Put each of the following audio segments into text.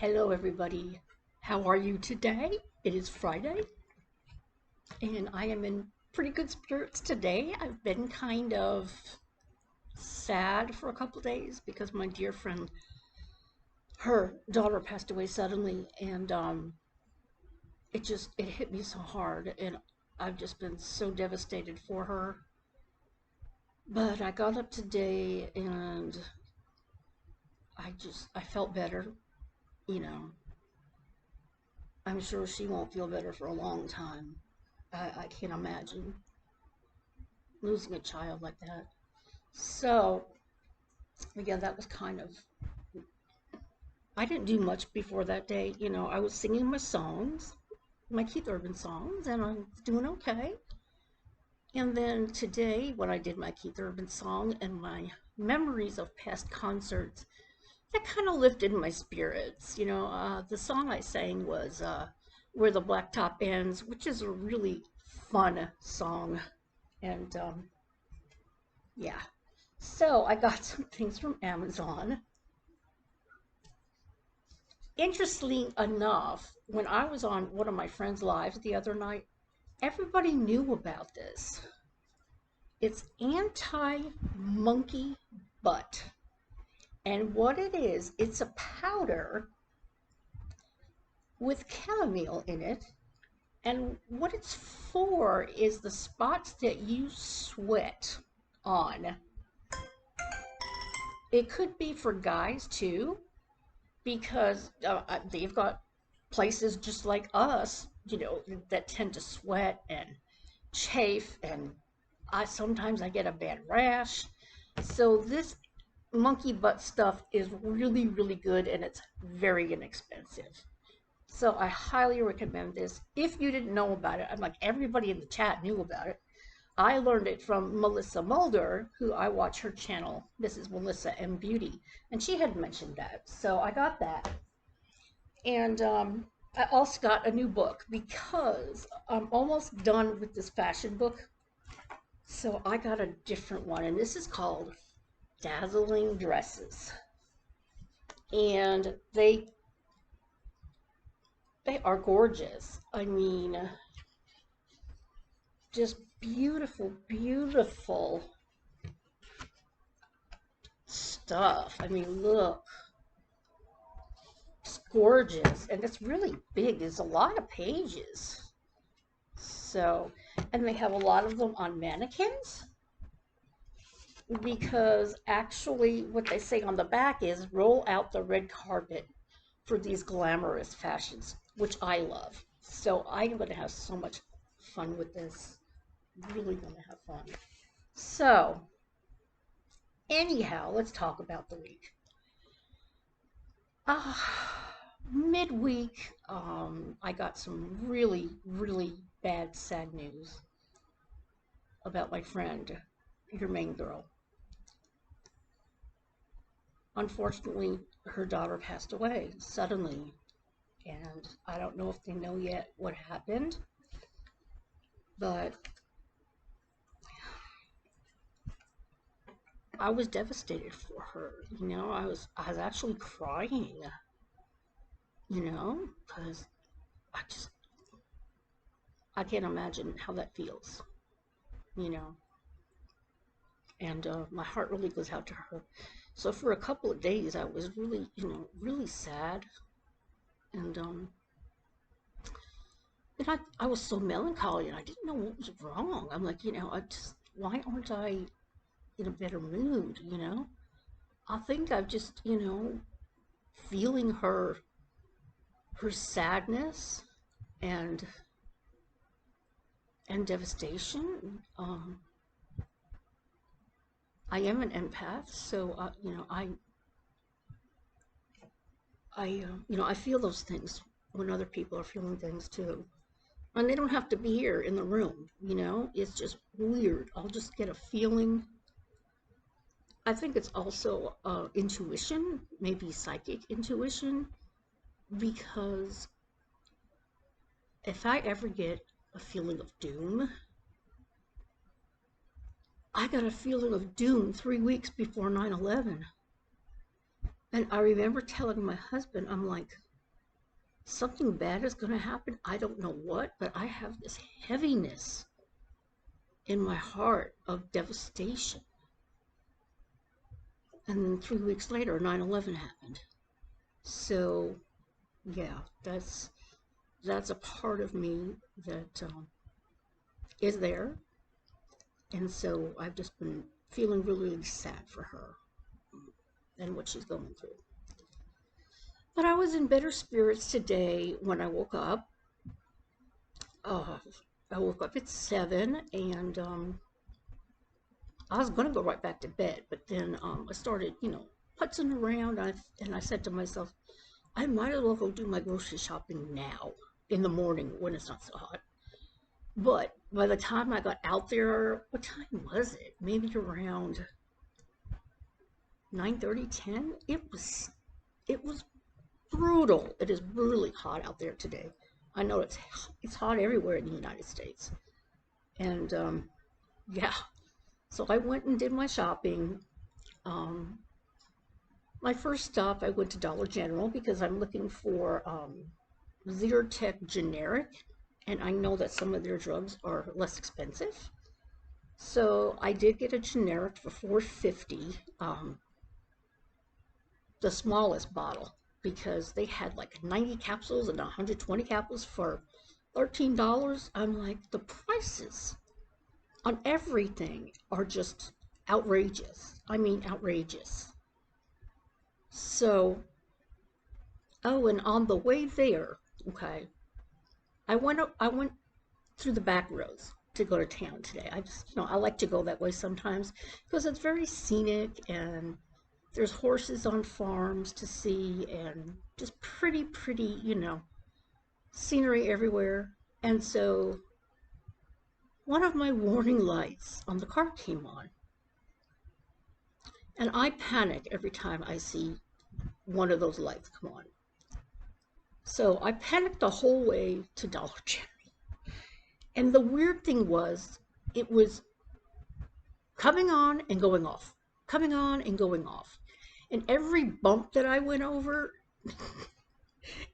Hello, everybody. How are you today? It is Friday, and I am in pretty good spirits today. I've been kind of sad for a couple days because my dear friend, her daughter passed away suddenly, and it hit me so hard, and I've just been so devastated for her. But I got up today, and I felt better. You know, I'm sure she won't feel better for a long time. I can't imagine losing a child like that. So, again, that was kind of, I didn't do much before that day. I was singing my songs, my Keith Urban songs, and I was doing okay. And then today, when I did my Keith Urban song and my memories of past concerts, that kind of lifted my spirits. The song I sang was Where the Blacktop Ends, which is a really fun song. And yeah. So I got some things from Amazon. Interestingly enough, when I was on one of my friends' lives the other night, everybody knew about this. It's anti-monkey butt. And what it is, it's a powder with chamomile in it. And what it's for is the spots that you sweat on. It could be for guys too, because they've got places just like us, that tend to sweat and chafe, and sometimes I get a bad rash. So this monkey butt stuff is really, really good, and it's very inexpensive. So I highly recommend this. If you didn't know about it, I'm like everybody in the chat knew about it. I learned it from Melissa Mulder, who I watch her channel. This is Melissa M Beauty, and she had mentioned that. So I got that. And I also got a new book because I'm almost done with this fashion book. So I got a different one, and this is called Dazzling Dresses. And they are gorgeous. I mean, just beautiful, beautiful stuff. I mean, look, it's gorgeous, and it's really big. There's a lot of pages. So, and they have a lot of them on mannequins, because actually what they say on the back is roll out the red carpet for these glamorous fashions, which I love. So I'm going to have so much fun with this. Really going to have fun. So, anyhow, let's talk about the week. Uh, Midweek, I got some really, really bad, sad news about my friend, your main girl. Unfortunately, her daughter passed away suddenly, and I don't know if they know yet what happened, but I was devastated for her. I was actually crying, because I just I can't imagine how that feels, you know, and my heart really goes out to her. So for a couple of days, I was really, really sad, and I was so melancholy, and I didn't know what was wrong. I'm like, why aren't I in a better mood, I think I've just, feeling her sadness and devastation. I am an empath, so I feel those things when other people are feeling things too. And they don't have to be here in the room, It's just weird. I'll just get a feeling. I think it's also intuition, maybe psychic intuition, because if I ever get a feeling of doom, I got a feeling of doom 3 weeks before 9/11. And I remember telling my husband, I'm like, something bad is going to happen. I don't know what, but I have this heaviness in my heart of devastation. And then 3 weeks later, 9/11 happened. So, yeah, that's a part of me that is there. And so I've just been feeling really, really sad for her and what she's going through. But I was in better spirits today when I woke up. Uh, I woke up at 7 and I was going to go right back to bed. But then I started, putzing around. And I said to myself, I might as well go do my grocery shopping now in the morning when it's not so hot. But by the time I got out there, what time was it? Maybe around 9:30, 10. It was brutal. It is brutally hot out there today. I know it's hot everywhere in the United States. And yeah, so I went and did my shopping. Um, my first stop, I went to Dollar General because I'm looking for Zyrtec generic, and I know that some of their drugs are less expensive. So I did get a generic for $4.50, the smallest bottle, because they had like 90 capsules and 120 capsules for $13. I'm like, the prices on everything are just outrageous. I mean, outrageous. So, oh, and on the way there, okay, I went through the back roads to go to town today. I just, I like to go that way sometimes because it's very scenic and there's horses on farms to see and just pretty, pretty, scenery everywhere. And so one of my warning lights on the car came on. And I panic every time I see one of those lights come on. So I panicked the whole way to Dollar General. And the weird thing was, it was coming on and going off, coming on and going off. And every bump that I went over,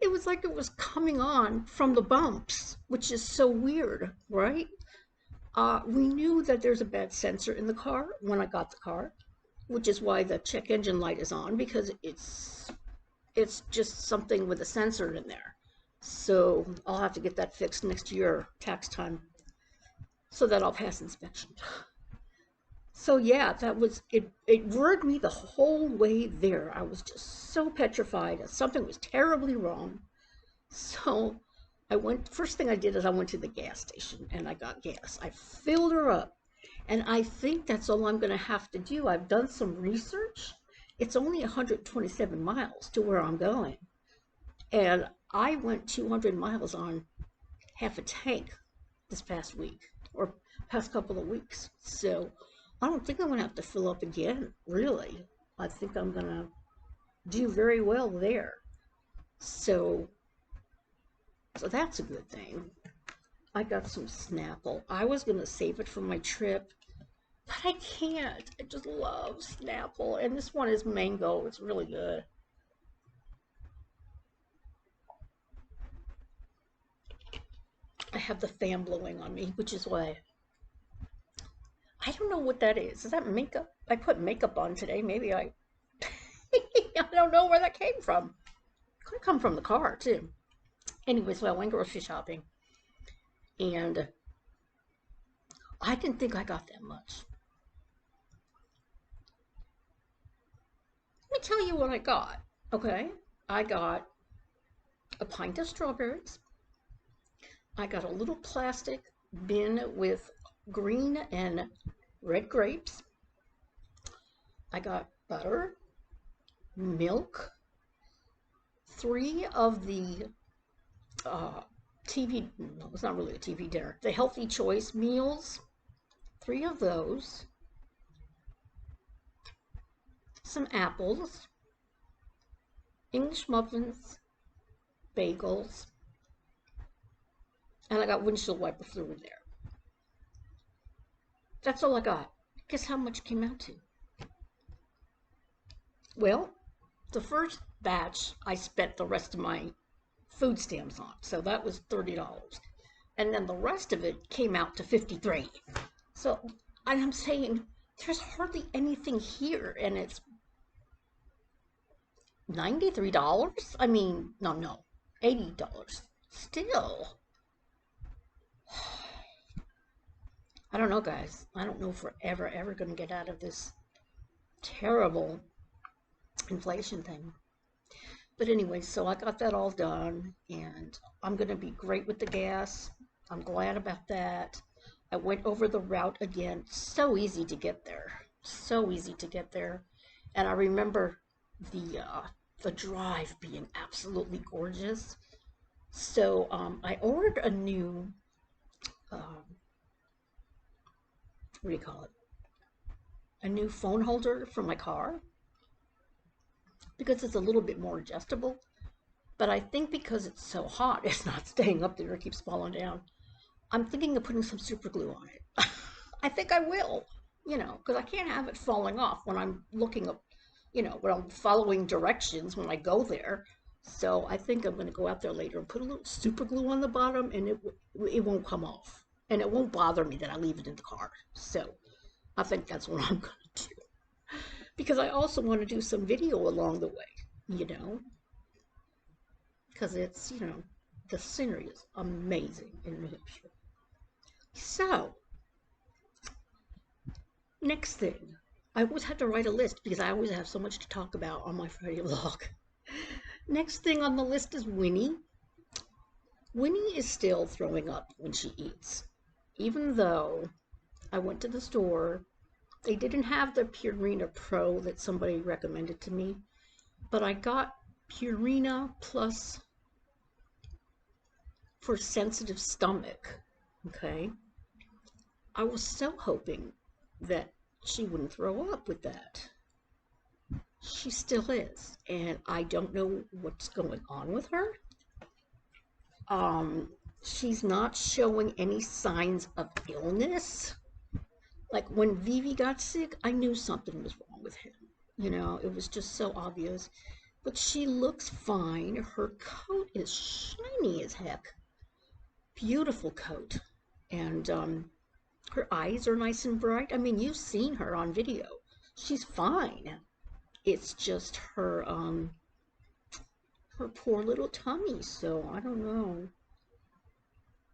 it was like it was coming on from the bumps, which is so weird, right? We knew that there's a bad sensor in the car when I got the car, which is why the check engine light is on, because it's just something with a sensor in there. So I'll have to get that fixed next year, tax time, so that I'll pass inspection. So yeah, that was it. It worried me the whole way there. I was just so petrified that something was terribly wrong. So first thing I did is I went to the gas station and I got gas. I filled her up. And I think that's all I'm going to have to do. I've done some research. It's only 127 miles to where I'm going. And I went 200 miles on half a tank this past week or past couple of weeks. So I don't think I'm going to have to fill up again, really. I think I'm going to do very well there. So that's a good thing. I got some Snapple. I was going to save it for my trip, but I can't. I just love Snapple. And this one is mango. It's really good. I have the fan blowing on me, which is why I don't know what that is. Is that makeup? I put makeup on today. Maybe I I don't know where that came from. Could come from the car too. Anyway, so I went grocery shopping and I didn't think I got that much. Let me tell you what I got. Okay. I got a pint of strawberries. I got a little plastic bin with green and red grapes. I got butter, milk, 3 of the TV, no, it's not really a TV dinner, the Healthy Choice meals, 3 of those, some apples, English muffins, bagels, and I got windshield wiper fluid there. That's all I got. Guess how much it came out to? Well, the first batch, I spent the rest of my food stamps on. So that was $30. And then the rest of it came out to 53. So I'm saying there's hardly anything here, and it's $93. I mean, no, $80. Still, I don't know, guys. I don't know if we're ever going to get out of this terrible inflation thing. But anyway, so I got that all done, and I'm going to be great with the gas. I'm glad about that. I went over the route again. So easy to get there. So easy to get there. And I remember the drive being absolutely gorgeous. So I ordered a new, what do you call it? A new phone holder for my car because it's a little bit more adjustable. But I think because it's so hot, it's not staying up there, it keeps falling down. I'm thinking of putting some super glue on it. I think I will, because I can't have it falling off when I'm looking up, when I'm following directions when I go there. So I think I'm going to go out there later and put a little super glue on the bottom, and it won't come off. And it won't bother me that I leave it in the car. So I think that's what I'm going to do. Because I also want to do some video along the way, because it's, the scenery is amazing in New Hampshire. So, next thing, I always have to write a list because I always have so much to talk about on my Friday vlog. Next thing on the list is Winnie. Winnie is still throwing up when she eats. Even though I went to the store, they didn't have the Purina Pro that somebody recommended to me, but I got Purina Plus for sensitive stomach, okay? I was so hoping that she wouldn't throw up with that. She still is, and I don't know what's going on with her. She's not showing any signs of illness. Like when Vivi got sick, I knew something was wrong with him. It was just so obvious. But she looks fine. Her coat is shiny as heck. Beautiful coat. And her eyes are nice and bright. I mean, you've seen her on video. She's fine. It's just her poor little tummy, so I don't know.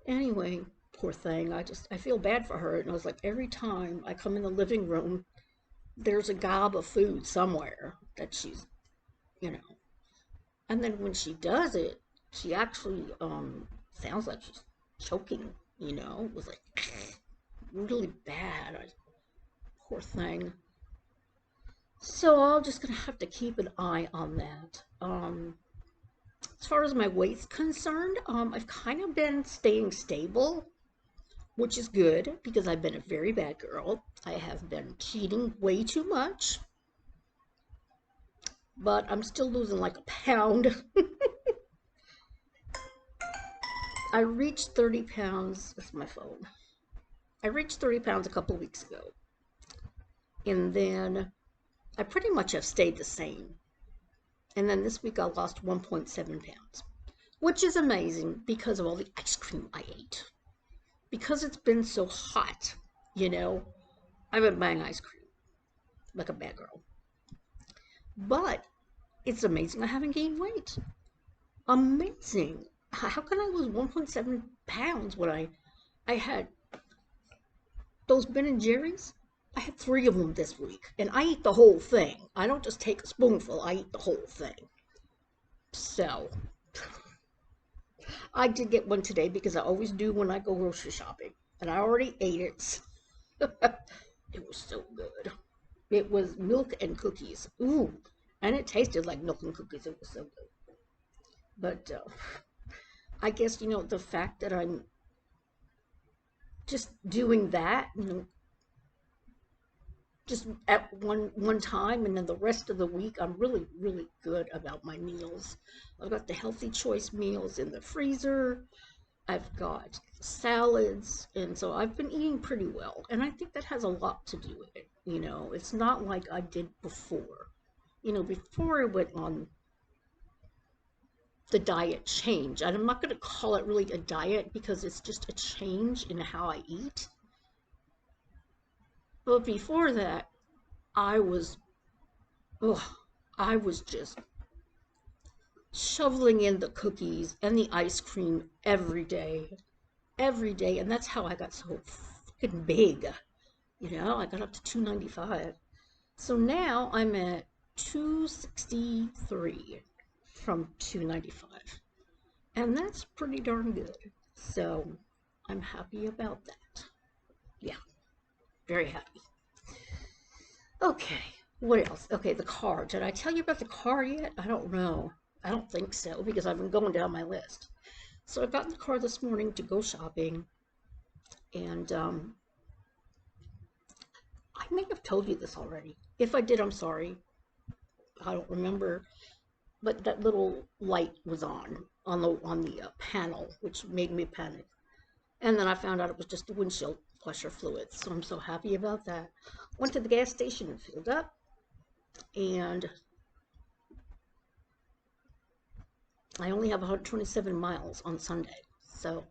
Anyway, poor thing. I feel bad for her. And I was like, every time I come in the living room, there's a gob of food somewhere that she's, And then when she does it, she actually sounds like she's choking, It was like really bad. Poor thing. So I'm just gonna have to keep an eye on that. As far as my weight's concerned, I've kind of been staying stable, which is good because I've been a very bad girl. I have been cheating way too much, but I'm still losing like a pound. I reached 30 pounds. That's my phone. I reached 30 pounds a couple weeks ago, and then I pretty much have stayed the same. And then this week I lost 1.7 pounds, which is amazing because of all the ice cream I ate. Because it's been so hot, I've been buying ice cream like a bad girl. But it's amazing I haven't gained weight. Amazing. How can I lose 1.7 pounds when I had those Ben and Jerry's? I had 3 of them this week, and I eat the whole thing. I don't just take a spoonful, I eat the whole thing. So, I did get one today because I always do when I go grocery shopping. And I already ate it. It was so good. It was milk and cookies. Ooh, and it tasted like milk and cookies. It was so good. But I guess, the fact that I'm just doing that, just at one time, and then the rest of the week I'm really good about my meals. I've got the Healthy Choice meals in the freezer. I've got salads, and so I've been eating pretty well, and I think that has a lot to do with it. It's not like I did before. Before I went on the diet change. And I'm not going to call it really a diet because it's just a change in how I eat. But before that, I was, ugh, I was just shoveling in the cookies and the ice cream every day, and that's how I got so fucking big. You know, I got up to 295. So now I'm at 263 from 295, and that's pretty darn good. So I'm happy about that. Yeah, very happy. Okay, what else? Okay, the car. Did I tell you about the car yet? I don't know. I don't think so because I've been going down my list. So I got in the car this morning to go shopping, and I may have told you this already. If I did, I'm sorry. I don't remember, but that little light was on the panel, which made me panic. And then I found out it was just the windshield washer fluid. So I'm so happy about that. Went to the gas station and filled up, and I only have 127 miles on Sunday. So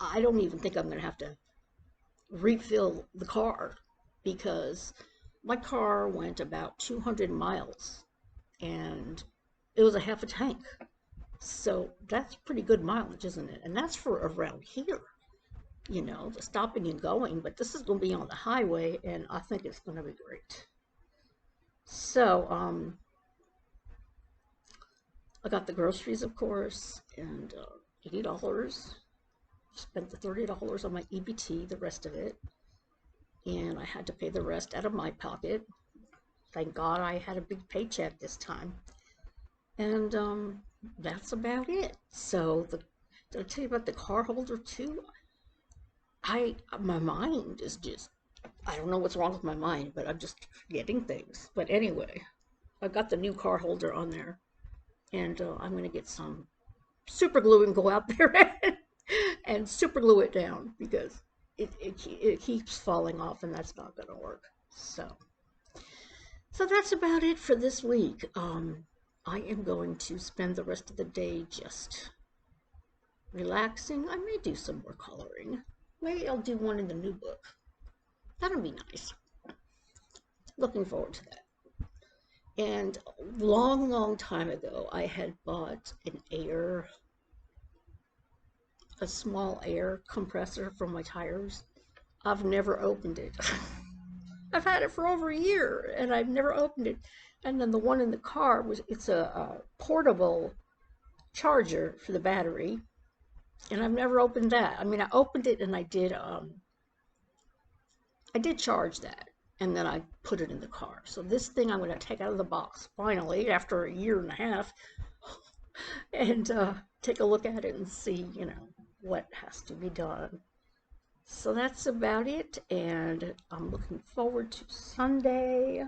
I don't even think I'm going to have to refill the car because my car went about 200 miles and it was a half a tank. So that's pretty good mileage, isn't it? And that's for around here, you know, the stopping and going. But this is going to be on the highway, and I think it's going to be great. So, I got the groceries, of course, and $80. Spent the $30 on my EBT, the rest of it, and I had to pay the rest out of my pocket. Thank God I had a big paycheck this time. And that's about it. So did I tell you about the car holder too? My mind is just, I don't know what's wrong with my mind, but I'm just forgetting things. But anyway, I got the new car holder on there, and I'm gonna get some super glue and go out there and super glue it down because it keeps falling off, and that's not gonna work. So that's about it for this week. I am going to spend the rest of the day just relaxing. I may do some more coloring. Maybe I'll do one in the new book. That'll be nice. Looking forward to that. And a long, long time ago, I had bought a small air compressor for my tires. I've never opened it. I've had it for over a year and I've never opened it. And then the one in the car it's a portable charger for the battery, and I've never opened that. I mean, I opened it and I did charge that, and then I put it in the car. So this thing I'm going to take out of the box finally after a year and a half, and take a look at it and see, you know, what has to be done. So that's about it, and I'm looking forward to Sunday.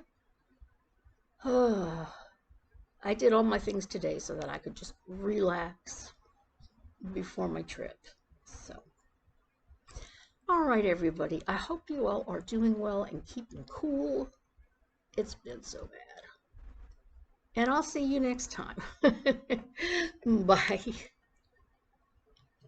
I did all my things today so that I could just relax before my trip. So, all right, everybody. I hope you all are doing well and keeping cool. It's been so bad. And I'll see you next time. Bye.